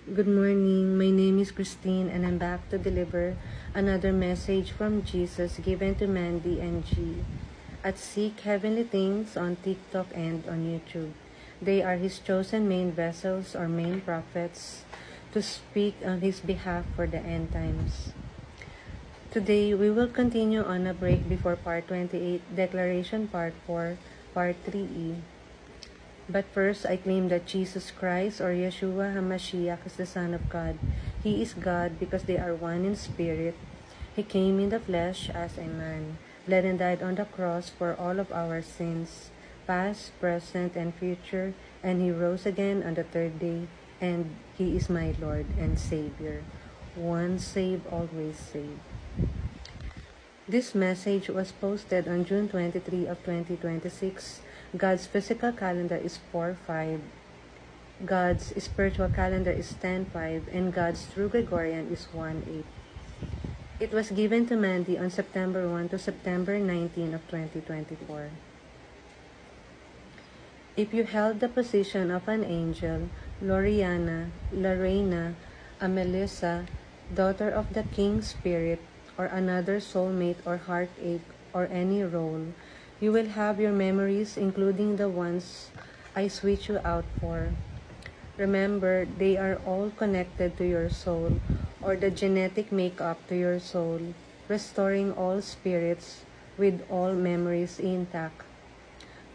Good morning. My name is Christine and I'm back to deliver another message from Jesus given to Mandy and G at Seek Heavenly Things on TikTok and on YouTube. They are his chosen main vessels or main prophets to speak on his behalf for the end times. Today, we will continue on a break before Part 28, Declaration Part 4, Part 3E. But first, I claim that Jesus Christ or Yeshua HaMashiach is the Son of God. He is God because they are one in spirit. He came in the flesh as a man, bled and died on the cross for all of our sins, past, present, and future, and he rose again on the third day, and he is my Lord and Savior. Once saved, always saved. This message was posted on June 23 of 2026. God's physical calendar is 4/5. God's spiritual calendar is 10/5, and God's true Gregorian is 1/8. It was given to Mandy on September 1 to September 19 of 2024. If you held the position of an angel, Loriana, Lorena, a Melissa, daughter of the King Spirit, or another soulmate or heartache, or any role, you will have your memories, including the ones I switch you out for. Remember, they are all connected to your soul, or the genetic makeup to your soul, restoring all spirits with all memories intact.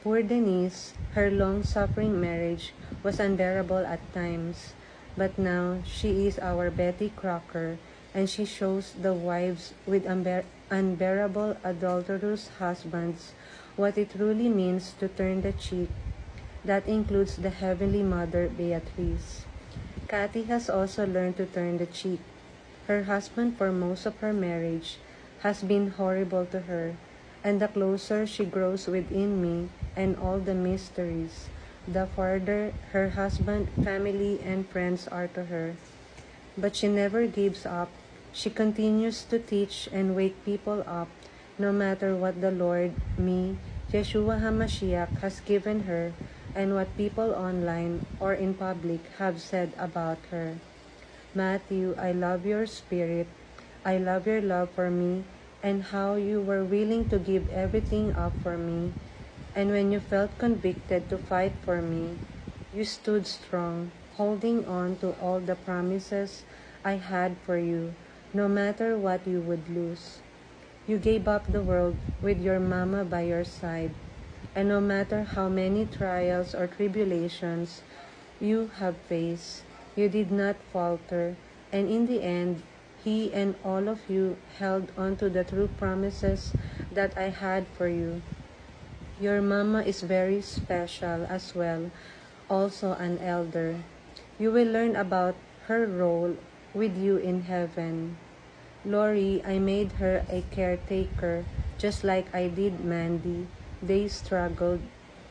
Poor Denise, her long-suffering marriage was unbearable at times, but now she is our Betty Crocker, and she shows the wives with unbearable adulterous husbands what it truly means to turn the cheek. That includes the Heavenly Mother Beatrice. Kathy has also learned to turn the cheek. Her husband for most of her marriage has been horrible to her, and the closer she grows within me and all the mysteries, the farther her husband, family, and friends are to her. But she never gives up. She continues to teach and wake people up, no matter what the Lord, me, Yeshua HaMashiach, has given her and what people online or in public have said about her. Matthew, I love your spirit. I love your love for me and how you were willing to give everything up for me. And when you felt convicted to fight for me, you stood strong, holding on to all the promises I had for you, no matter what you would lose. You gave up the world with your mama by your side, and no matter how many trials or tribulations you have faced, you did not falter, and in the end, he and all of you held on to the true promises that I had for you. Your mama is very special as well, also an elder. You will learn about her role with you in heaven. Lori, I made her a caretaker, just like I did Mandy. They struggled.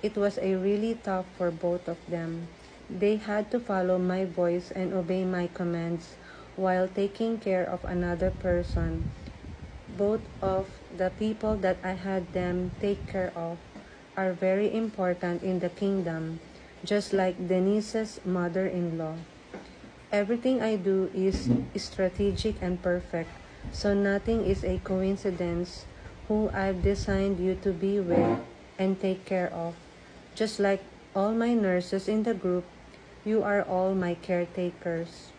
It was a really tough for both of them. They had to follow my voice and obey my commands while taking care of another person. Both of the people that I had them take care of are very important in the kingdom, just like Denise's mother-in-law. Everything I do is strategic and perfect, so nothing is a coincidence who I've designed you to be with and take care of. Just like all my nurses in the group, you are all my caretakers.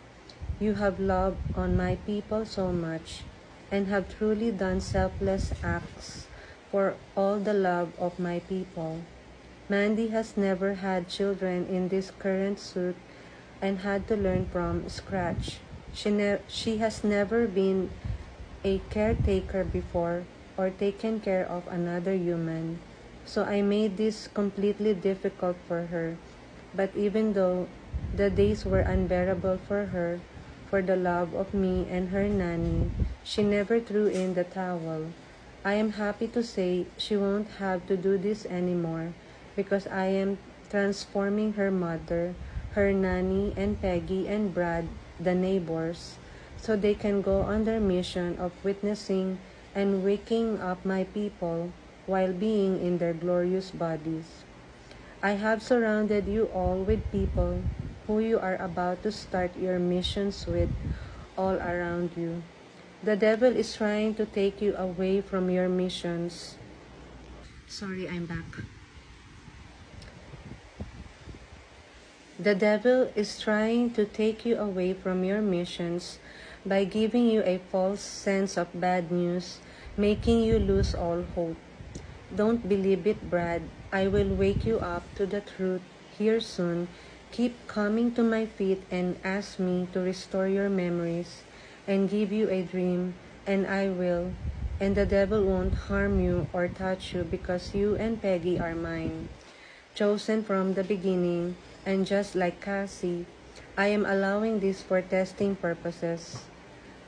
You have loved on my people so much and have truly done selfless acts for all the love of my people. Mandy has never had children in this current suit and had to learn from scratch. She has never been a caretaker before or taken care of another human. So I made this completely difficult for her. But even though the days were unbearable for her, for the love of me and her nanny, she never threw in the towel. I am happy to say she won't have to do this anymore because I am transforming her mother, her nanny, and Peggy and Brad, the neighbors, so they can go on their mission of witnessing and waking up my people while being in their glorious bodies. I have surrounded you all with people who you are about to start your missions with all around you. The devil is trying to take you away from your missions. Sorry, I'm back. The devil is trying to take you away from your missions by giving you a false sense of bad news, making you lose all hope. Don't believe it, Brad. I will wake you up to the truth here soon. Keep coming to my feet and ask me to restore your memories and give you a dream, and I will. And the devil won't harm you or touch you because you and Peggy are mine, chosen from the beginning, and just like Cassie, I am allowing this for testing purposes.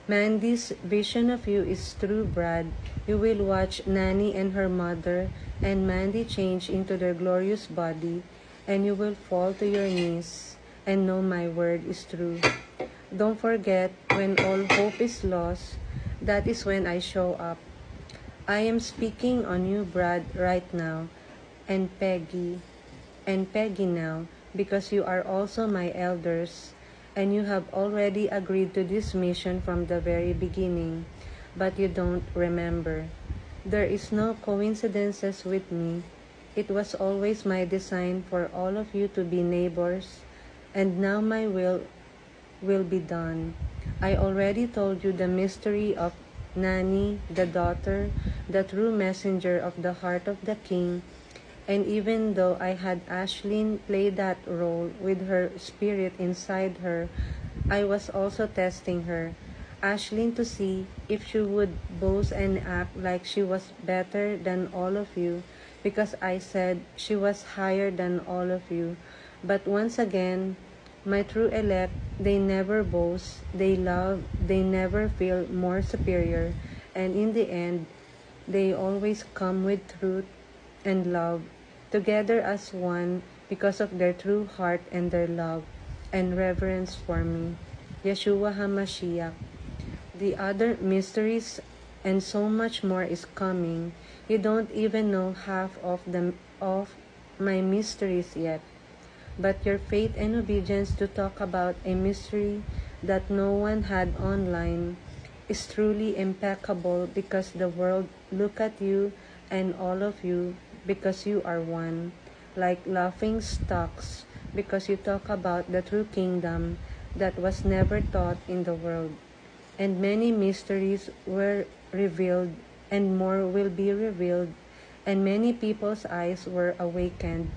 Mandy's vision of you is true, Brad. You will watch Nanny and her mother and Mandy change into their glorious body, and you will fall to your knees and know my word is true. Don't forget, when all hope is lost, that is when I show up. I am speaking on you, Brad, right now, and Peggy now, because you are also my elders, and you have already agreed to this mission from the very beginning, but you don't remember. There is no coincidences with me. It was always my design for all of you to be neighbors, and now my will be done. I already told you the mystery of Nanny, the daughter, the true messenger of the heart of the king, and even though I had Ashlyn play that role with her spirit inside her, I was also testing her, Ashlyn, to see if she would boast and act like she was better than all of you, because I said she was higher than all of you. But once again, my true elect, they never boast, they love, they never feel more superior, and in the end, they always come with truth and love, together as one because of their true heart and their love and reverence for me, Yeshua HaMashiach. The other mysteries and so much more is coming. You don't even know half of my mysteries yet. But your faith and obedience to talk about a mystery that no one had online is truly impeccable, because the world look at you and all of you because you are one, like laughing stocks, because you talk about the true kingdom that was never taught in the world. And many mysteries were revealed, and more will be revealed, and many people's eyes were awakened,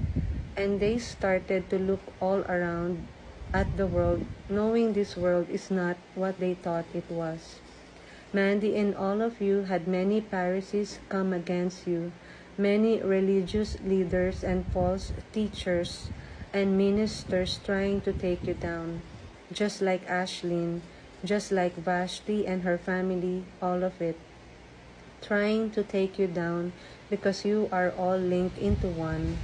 and they started to look all around at the world, knowing this world is not what they thought it was. Mandy and all of you had many Pharisees come against you, many religious leaders and false teachers and ministers trying to take you down, just like Ashlyn, just like Vashti and her family, all of it, trying to take you down because you are all linked into one.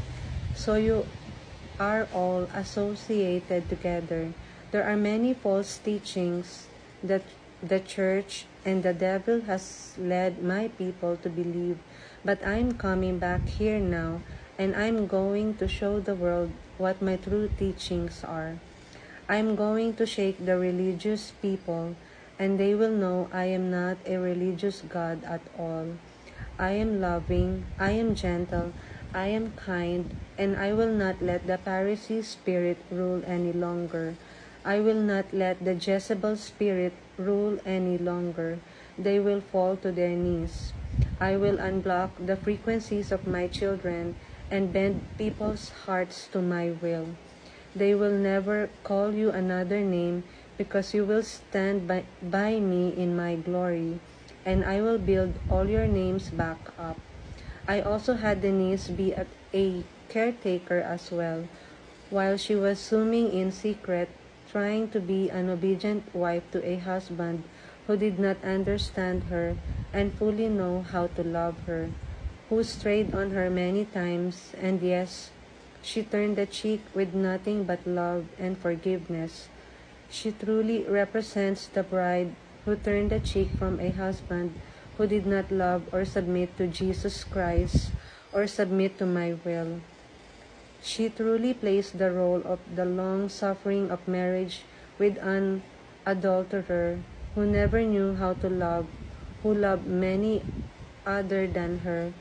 So you are all associated together. There are many false teachings that the church and the devil has led my people to believe, but I'm coming back here now, and I'm going to show the world what my true teachings are. I'm going to shake the religious people, and they will know I am not a religious God at all. I am loving, I am gentle, I am kind, and I will not let the Pharisee spirit rule any longer. I will not let the Jezebel spirit rule any longer. They will fall to their knees. I will unblock the frequencies of my children and bend people's hearts to my will. They will never call you another name, because you will stand by me in my glory, and I will build all your names back up. I also had Denise be a caretaker as well, while she was swimming in secret, trying to be an obedient wife to a husband who did not understand her and fully know how to love her, who strayed on her many times, and yes, she turned the cheek with nothing but love and forgiveness. She truly represents the bride who turned the cheek from a husband who did not love or submit to Jesus Christ or submit to my will. She truly plays the role of the long suffering of marriage with an adulterer who never knew how to love, who loved many other than her,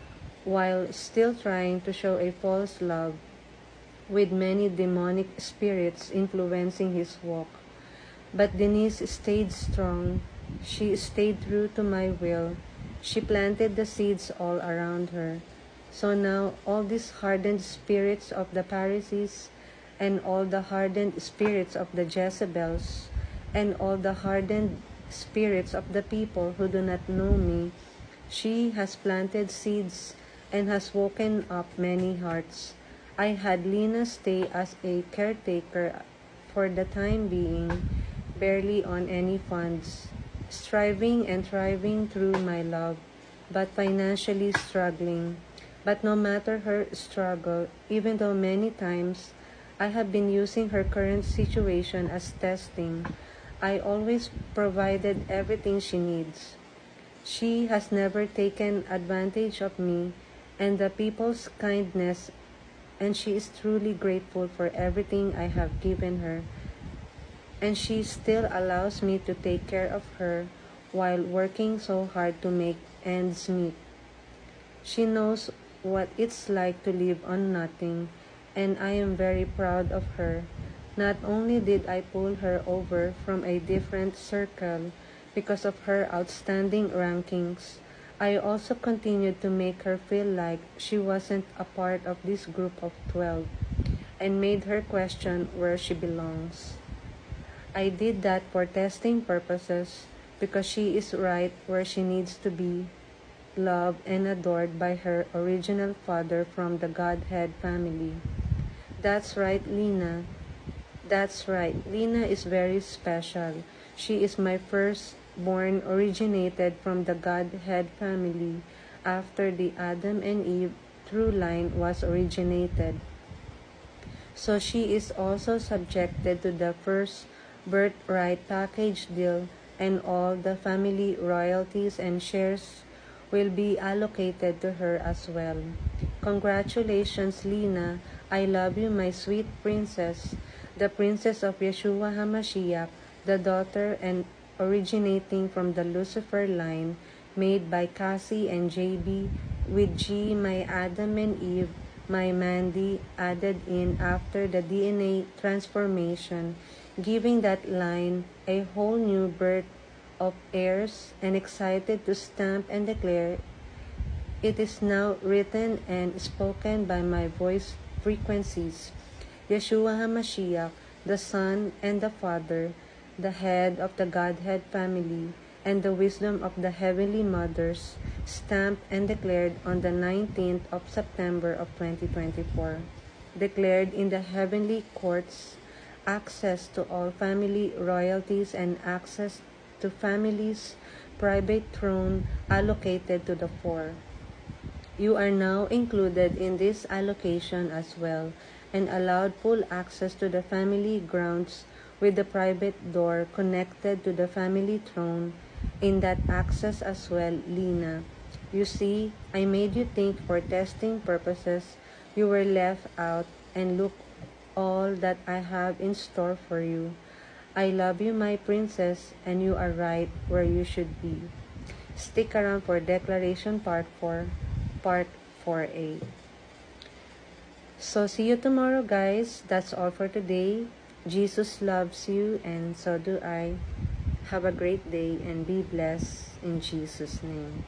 while still trying to show a false love with many demonic spirits influencing his walk. But Denise stayed strong. She stayed true to my will. She planted the seeds all around her. So now all these hardened spirits of the Pharisees and all the hardened spirits of the Jezebels and all the hardened spirits of the people who do not know me, she has planted seeds and has woken up many hearts. I had Lena stay as a caretaker for the time being, barely on any funds, striving and thriving through my love, but financially struggling. But no matter her struggle, even though many times I have been using her current situation as testing, I always provided everything she needs. She has never taken advantage of me and the people's kindness, and she is truly grateful for everything I have given her. And she still allows me to take care of her while working so hard to make ends meet. She knows what it's like to live on nothing, and I am very proud of her. Not only did I pull her over from a different circle because of her outstanding rankings, I also continued to make her feel like she wasn't a part of this group of 12 and made her question where she belongs. I did that for testing purposes because she is right where she needs to be, loved and adored by her original father from the Godhead family. That's right, Lena. That's right. Lena is very special. She is my firstborn, originated from the Godhead family after the Adam and Eve through line was originated. So she is also subjected to the first birthright package deal, and all the family royalties and shares will be allocated to her as well. Congratulations, Lena. I love you, my sweet princess, the princess of Yeshua HaMashiach, the daughter and originating from the Lucifer line, made by Cassie and JB, with G, my Adam and Eve, my Mandy, added in after the DNA transformation, giving that line a whole new birth of heirs, and excited to stamp and declare, it is now written and spoken by my voice frequencies. Yeshua HaMashiach, the Son and the Father, the head of the Godhead family, and the wisdom of the Heavenly Mothers, stamped and declared on the 19th of September of 2024. Declared in the heavenly courts, access to all family royalties and access to families' private throne allocated to the four. You are now included in this allocation as well, and allowed full access to the family grounds with the private door connected to the family throne. In that access as well, Lena. You see, I made you think for testing purposes. You were left out, and look all that I have in store for you. I love you, my princess, and you are right where you should be. Stick around for Declaration Part 4, Part 4A. So see you tomorrow, guys. That's all for today. Jesus loves you, and so do I. Have a great day and be blessed in Jesus' name.